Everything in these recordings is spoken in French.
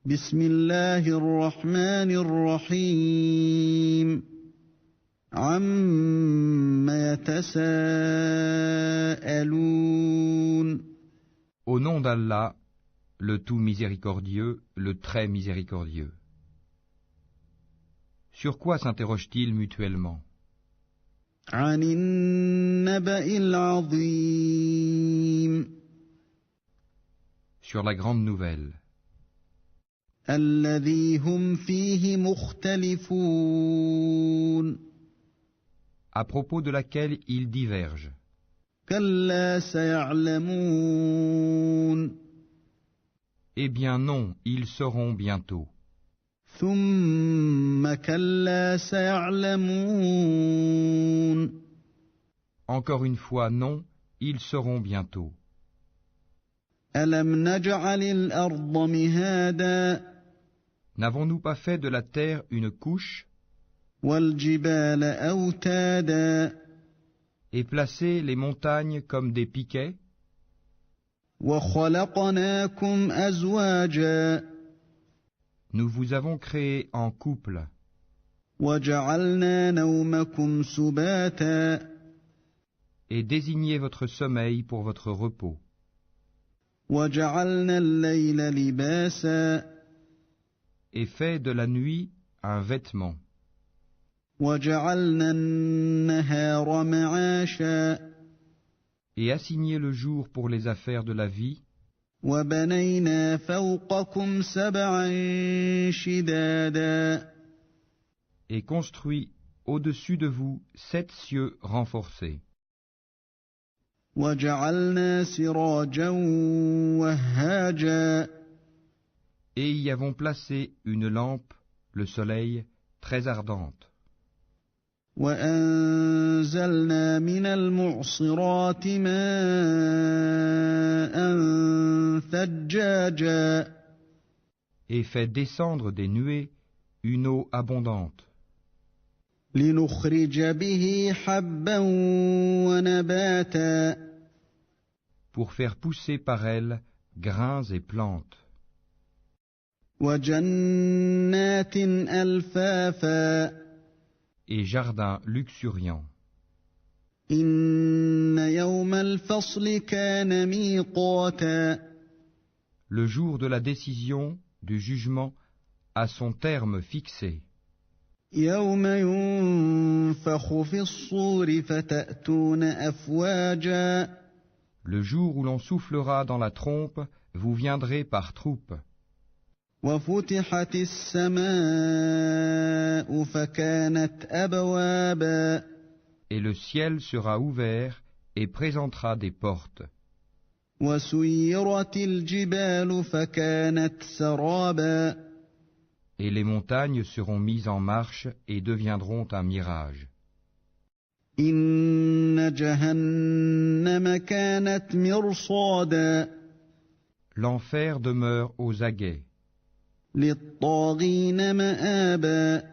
بسم الله الرحمن الرحيم عما يتساءلون Au nom d'Allah, le tout miséricordieux, le très miséricordieux. Sur quoi s'interrogent-ils mutuellement? عن النبأ العظيم Sur la grande nouvelle, الذي هم فيه مختلفون à propos de laquelle ils divergent. كلا سيعلمون Eh bien non, ils sauront bientôt. ثم كلا سيعلمون Encore une fois, non, ils sauront bientôt. ألم نجعل الأرض مهادا N'avons-nous pas fait de la terre une couche والجبال أوتادا et placé les montagnes comme des piquets وخلقناكم أزواجا Nous vous avons créé en couple وجعلنا نومكم سباتا et désigné votre sommeil pour votre repos وجعلنا الليل لباسا et fait de la nuit un vêtement وجعلنا النهار معاشا et assigné le jour pour les affaires de la vie وبنينا فوقكم سبعا شدادا et construit au-dessus de vous 7 cieux renforcés وجعلنا سراجا وهاجا et y avons placé une lampe, le soleil, très ardente وأنزلنا من المعصرات ماء ثجاجا et fait descendre des nuées une eau abondante لنخرج به حبا ونباتا pour faire pousser par elle grains et plantes وجنات ألفافا et jardins luxuriants. إن يوم الفصل كان ميقاتا Le jour de la décision, du jugement, a son terme fixé. يوم ينفخ في الصور فتأتون أفواجا Le jour où l'on soufflera dans la trompe, vous viendrez par troupes. وفتحت السماء فكانت أبوابا Et le ciel sera ouvert et présentera des portes. وسيرت الجبال فكانت سرابا Et les montagnes seront mises en marche et deviendront un mirage. إن جهنم كانت مرصادا L'enfer demeure aux aguets, للطاغين مآبا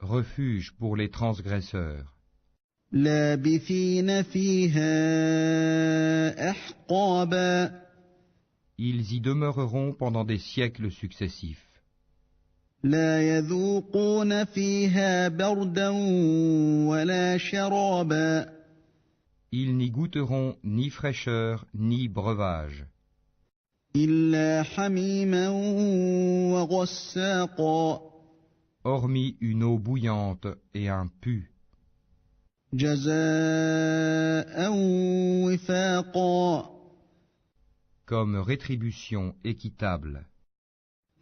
refuge pour les transgresseurs. لابثين فيها أحقابا Ils y demeureront pendant des siècles successifs. لا يذوقون فيها بردا ولا شرابا Ils n'y goûteront ni fraîcheur ni breuvage, إلا حميما وغساقا hormis une eau bouillante et un pu, جزاء وفاقا comme rétribution équitable.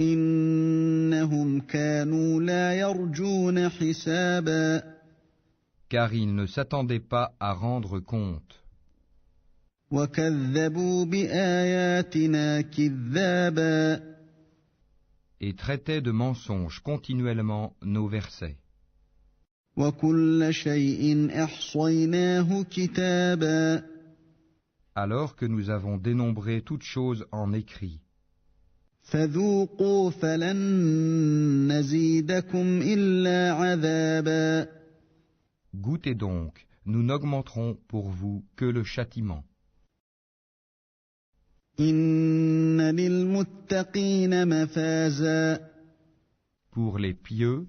إنهم كانوا لا يرجون حسابا Car ils ne s'attendaient pas à rendre compte, وكذبوا بآياتنا كذابا et traitaient de mensonges continuellement nos versets. وكل شيء أحصيناه كتابا Alors que nous avons dénombré toutes choses en écrit. فذوقوا فلن نزيدكم إلا عذابا Goûtez donc, nous n'augmenterons pour vous que le châtiment. إن للمتقين مفازا Pour les pieux,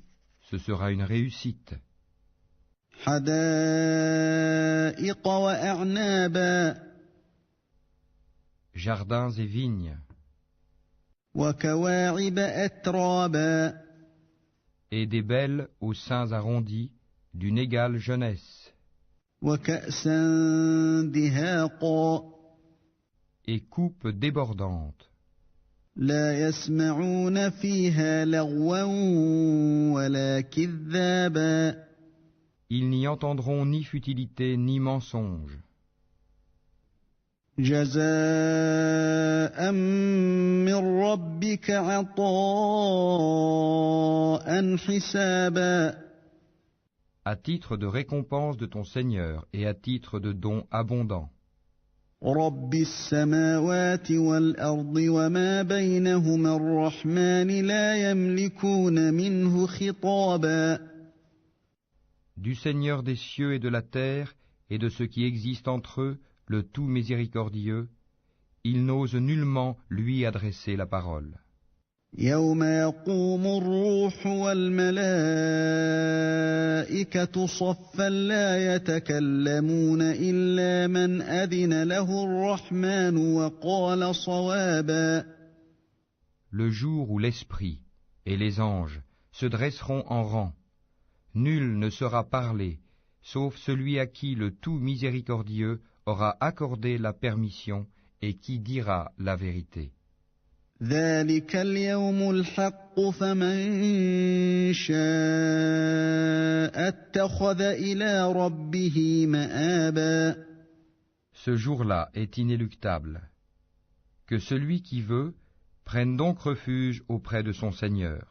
ce sera une réussite. حدائق وأعنابا Jardins et vignes, وكواعب أترابا et des belles aux seins arrondis, d'une égale jeunesse, وكأسا دهاقا et coupes débordantes. لا يسمعون فيها لغوا ولا كذابا Ils n'y entendront ni futilité ni mensonge. جزاء من ربك عطاء حسابا À titre de récompense de ton Seigneur et à titre de don abondant. رب السماوات والأرض وما بينهما الرحمن لا يملكون منه خطابا Du Seigneur des cieux et de la terre, et de ce qui existe entre eux, le tout miséricordieux, ils n'osent nullement lui adresser la parole. يوم يقوم الروح والملائكة صفا لا يتكلمون إلا من أذن له الرحمن وقال صوابا Le jour où l'Esprit et les anges se dresseront en rang, nul ne sera parlé, sauf celui à qui le tout miséricordieux aura accordé la permission et qui dira la vérité. ذلك اليوم الحق فمن شاء اتخذ إلى ربه مآبا Ce jour-là est inéluctable. Que celui qui veut prenne donc refuge auprès de son Seigneur.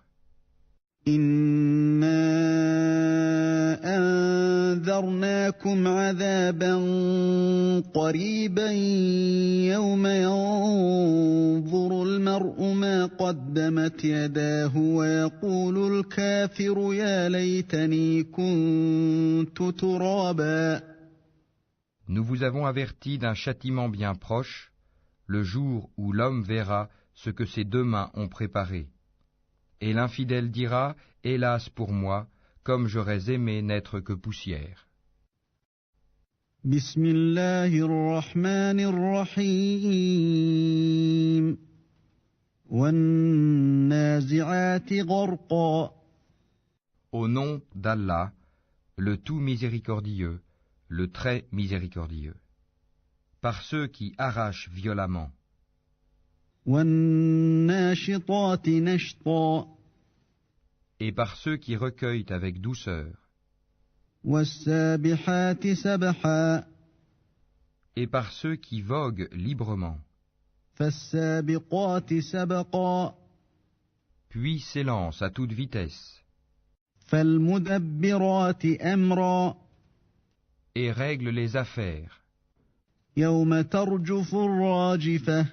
إنا أنذرناكم عذابا قريبا يوم ينظر المرء ما قدمت يداه ويقول الكافر يا ليتني كنت ترابا Nous vous avons averti d'un châtiment bien proche, le jour où l'homme verra ce que ses deux mains ont préparé. Et l'infidèle dira, hélas pour moi, comme j'aurais aimé n'être que poussière. بسم الله الرحمن الرحيم والنازعات غرقا Au nom d'Allah, le tout miséricordieux, le très miséricordieux. Par ceux qui arrachent violemment, والناشطات نشطا et par ceux qui recueillent avec douceur, والسابحات سبحا et par ceux qui voguent librement, فالسابقات سبقا puis s'élancent à toute vitesse, فالمدبرات أمرا et règlent les affaires, يوم ترجف الراجفة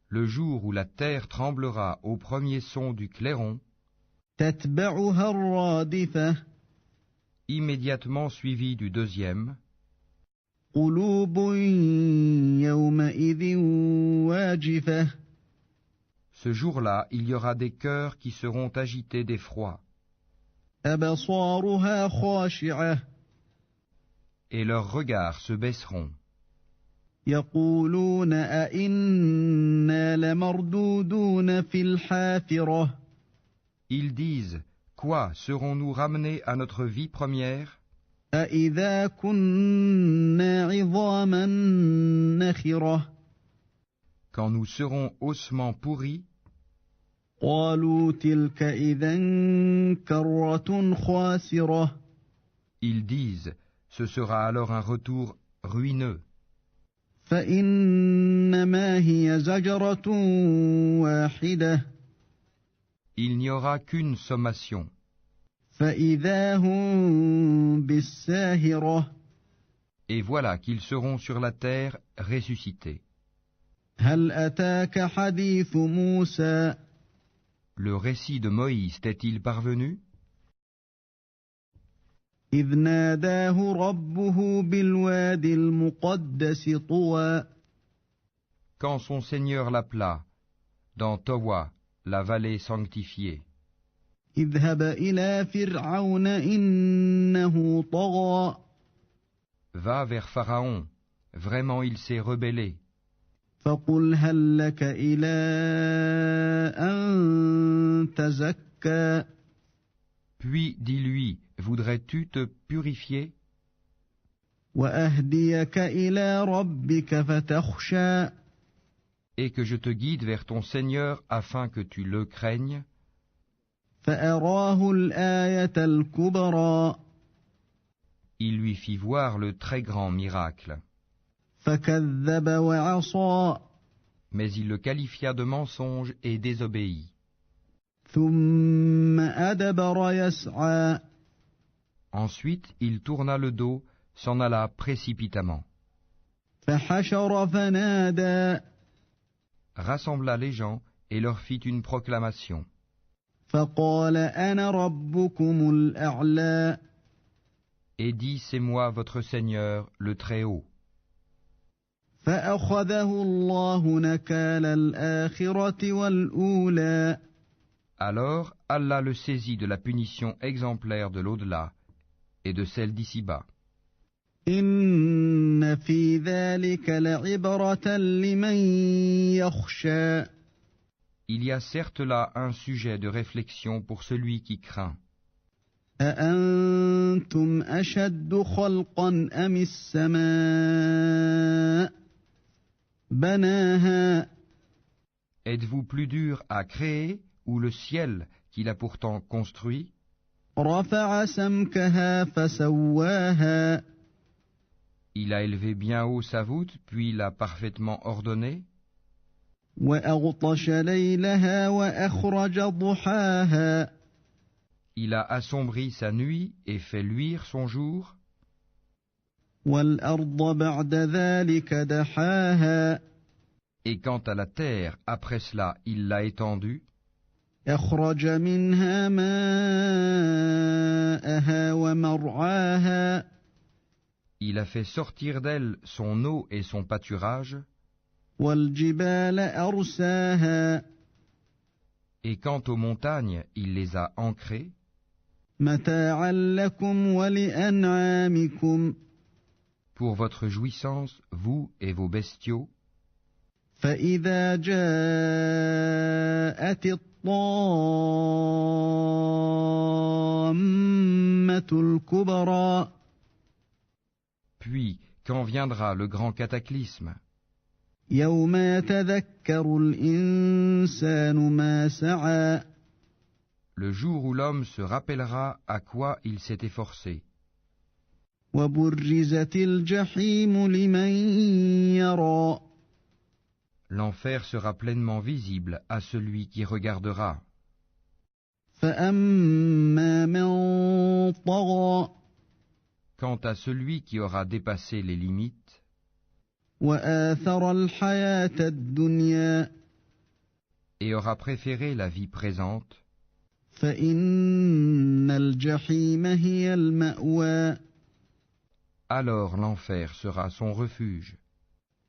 le jour où la terre tremblera au premier son du clairon, تتبعها الرادفة immédiatement suivi du deuxième, قلوب يومئذ واجفة ce jour-là il y aura des cœurs qui seront agités d'effroi, أبصارها خاشعة et leurs regards se baisseront. يقولون أئنا لمردودون في الحافرة Ils disent, quoi, serons-nous ramenés à notre vie première, أإذا كنا عظاما نخرة quand nous serons ossements pourris? قالوا تلك إذا كرة خاسرة Ils disent, ce sera alors un retour ruineux. فإنما هي زجرة واحدة Il n'y aura qu'une sommation, فإذا هم بالساهرة et voilà qu'ils seront sur la terre ressuscités. هل أتاك حديث موسى Le récit de Moïse t'est-il parvenu? إذ ناداه ربه بالوادي المقدس طوى Quand son Seigneur l'appela dans Towa, la vallée sanctifiée. اذهب إلى فرعون إنه طغى Va vers Pharaon, vraiment il s'est rebellé. فقل هل لك إلى أن تزكى Puis dis-lui, voudrais-tu te purifier وأهديك إلى ربك فتخشى et que je te guide vers ton Seigneur afin que tu le craignes? فأراه الآية الكبرى Il lui fit voir le très grand miracle. فكذب وعصى Mais il le qualifia de mensonge et désobéit. ثم أدبر يسعى Ensuite, il tourna le dos, s'en alla précipitamment, فحشر فنادى rassembla les gens et leur fit une proclamation. فقال أنا ربكم الأعلى Et dit, c'est moi votre Seigneur, le Très-Haut. فأخذه الله نكال الآخرة والأولى Alors Allah le saisit de la punition exemplaire de l'au-delà et de celle d'ici-bas. إن في ذلك لعبرة لمن يخشى Il y a certes là un sujet de réflexion pour celui qui craint. أأنتم أشد خلقا أم السماء بناها Êtes-vous plus dur à créer ou le ciel qu'il a pourtant construit? رفع سمكها فسواها Il a élevé bien haut sa voûte, puis l'a parfaitement ordonnée. وأغطش ليلها وأخرج ضحاها Il a assombri sa nuit et fait luire son jour. والأرض بعد ذلك دحاها Et quant à la terre, après cela, il l'a étendue. أخرج منها ماءها ومرعاها Il a fait sortir d'elle son eau et son pâturage. والجبال أرساها Et quant aux montagnes, il les a ancrées, متاعا لكم ولأنعامكم pour votre jouissance, vous et vos bestiaux. فإذا جاءت الطامة الكبرى Puis, quand viendra le grand cataclysme, يوم يتذكر الإنسان ما سعى le jour où l'homme se rappellera à quoi il s'est efforcé, وبرزت الجحيم لمن يرى l'enfer sera pleinement visible à celui qui regardera. فأما من طغى Quant à celui qui aura dépassé les limites وآثر الحياة الدنيا et aura préféré la vie présente, فإن الجحيم هي المأوى alors l'enfer sera son refuge.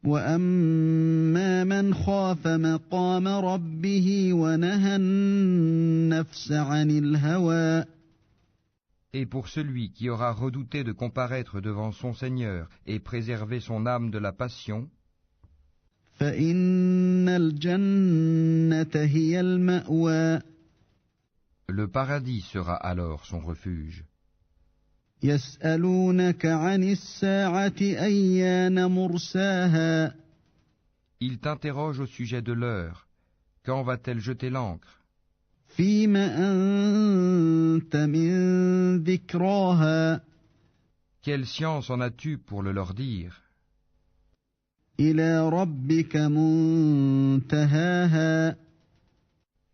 وأما من خاف مقام ربه ونهى النفس عن الهوى Et pour celui qui aura redouté de comparaître devant son Seigneur et préserver son âme de la passion, فإن الجنة هي المأوى le paradis sera alors son refuge. يسألونك عن الساعة أيان مرساها Il t'interroge au sujet de l'heure. Quand va-t-elle jeter l'ancre? فيم أنت من ذكراها Quelle science en as-tu pour le leur dire? إلى ربك منتهاها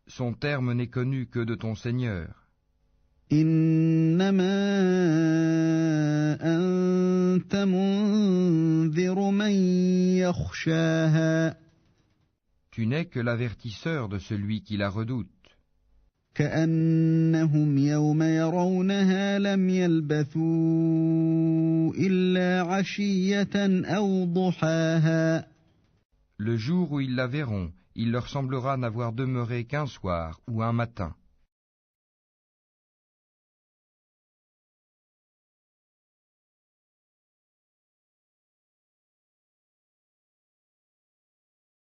Son terme n'est connu que de ton Seigneur. إنما أنت منذر من يخشاها Tu n'es que l'avertisseur de celui qui la redoute. كأنهم يوم يرونها لم يلبثوا إلا عشية أو ضحاها Le jour où ils la verront, il leur semblera n'avoir demeuré qu'un soir ou un matin.